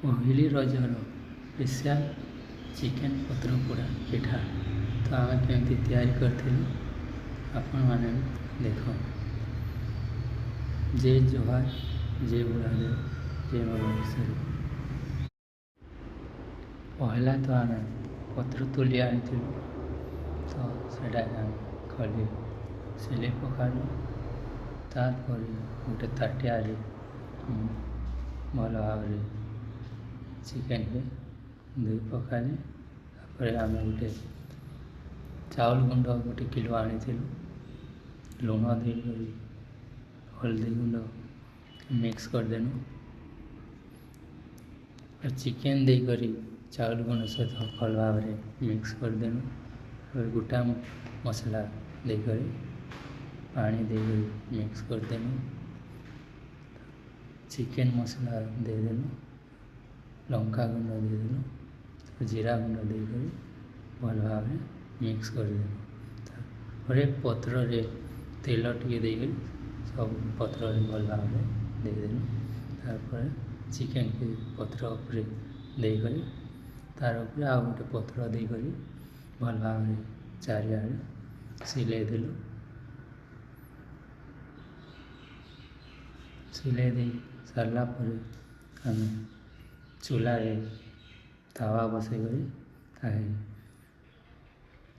ପହିଲି ରଜର special chicken ପତ୍ର ପୋଡ଼ା ପିଠା ତ ଆମେ କେମିତି ତିଆରି କରିଥିଲୁ ଆପଣମାନେ ଦେଖ। ଜୟ ଜୁହାର, ଜୟ ବୁଢ଼ାଦେବ, ଜୟ ମଙ୍ଗଳେଶ୍ୱରୀ। ପହିଲା ତ ଆମେ ପତ୍ର ତୁଲି ଆଣିଥିଲୁ, ତ ସେଟା ଖଲି ସିଲେଇ ପକାଲୁ। ତାପରେ ଗୋଟେ ତାଟିଆରେ ଭଲ ଭାବରେ ଚିକେନ୍କେ ଧୋଇ ପକାଲି। ତାପରେ ଆମେ ଗୋଟେ ଚାଉଳ ଗୁଣ୍ଡ 1 କିଲୋ ଆଣିଥିଲୁ। ଲୁଣ ଦେଇକରି ହଳଦୀ ଗୁଣ୍ଡ ମିକ୍ସ କରିଦେଲୁ। ଚିକେନ୍ ଦେଇକରି ଚାଉଳ ଗୁଣ୍ଡ ସହିତ ଭଲ ଭାବରେ ମିକ୍ସ କରିଦେଲୁ। ଗୋଟା ମସଲା ଦେଇକରି ପାଣି ଦେଇକରି ମିକ୍ସ କରିଦେଲୁ। ଚିକେନ୍ ମସଲା ଦେଇଦେଲୁ, ଲଙ୍କା ଗୁଣ୍ଡ ଦେଇଦେଲୁ, ଜିରା ଗୁଣ୍ଡ ଦେଇକରି ଭଲ ଭାବରେ ମିକ୍ସ କରିଦେଲୁ। ତାପରେ ପତ୍ରରେ ତେଲ ଟିକେ ଦେଇକରି ସବୁ ପତ୍ରରେ ଭଲ ଭାବରେ ଦେଇଦେଲୁ। ତାପରେ ଚିକେନ୍କୁ ପତ୍ର ଉପରେ ଦେଇକରି ତାର ଉପରେ ଆଉ ଗୋଟେ ପତ୍ର ଦେଇକରି ଭଲ ଭାବରେ ଚାରିଆଡ଼େ ସିଲେଇ ଦେଲୁ। ସିଲେଇ ଦେଇ ସାରିଲା ପରେ ଆମେ ଚୁଲାରେ ତାୱା ବସାଇ କରି ତାହା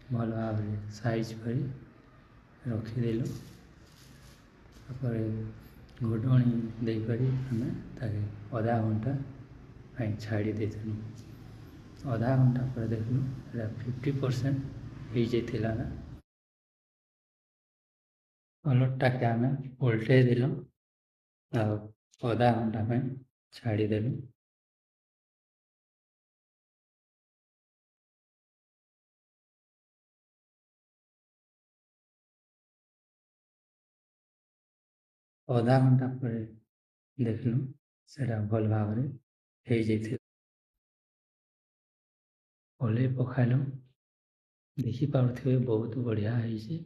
ଭଲ ଭାବରେ ସାଇଜ୍ କରି ରଖିଦେଲୁ। ତାପରେ ଘୋଡ଼ଣି ଦେଇକରି ଆମେ ତାକେ ଅଧା ଘଣ୍ଟା ପାଇଁ ଛାଡ଼ି ଦେଇଥିଲୁ। ଅଧା ଘଣ୍ଟା ପରେ ଦେଖିଲୁ ଏଇଟା 50% ହେଇଯାଇଥିଲା ନା। ପଲଟଟାକେ ଆମେ ଓଲଟେଇ ଦେଲୁ ଆଉ ଅଧା ଘଣ୍ଟା ପାଇଁ ଛାଡ଼ିଦେଲୁ। ଅଧା ଘଣ୍ଟା ପରେ ଦେଖିଲୁ ସେଟା ଭଲ ଭାବରେ ହେଇଯାଇଥିଲା। ଓହ୍ଲେଇ ପକାଇଲୁ, ଦେଖିପାରୁଥିବେ ବହୁତ ବଢ଼ିଆ ହେଇଛି।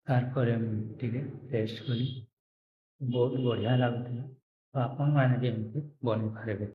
ତାପରେ ମୁଁ ଟିକେ ଟେଷ୍ଟ କଲି, ବହୁତ ବଢ଼ିଆ ଲାଗୁଥିଲା। ତ ଆପଣମାନେ ବି ଏମିତି ବନେଇ ପାରିବେ।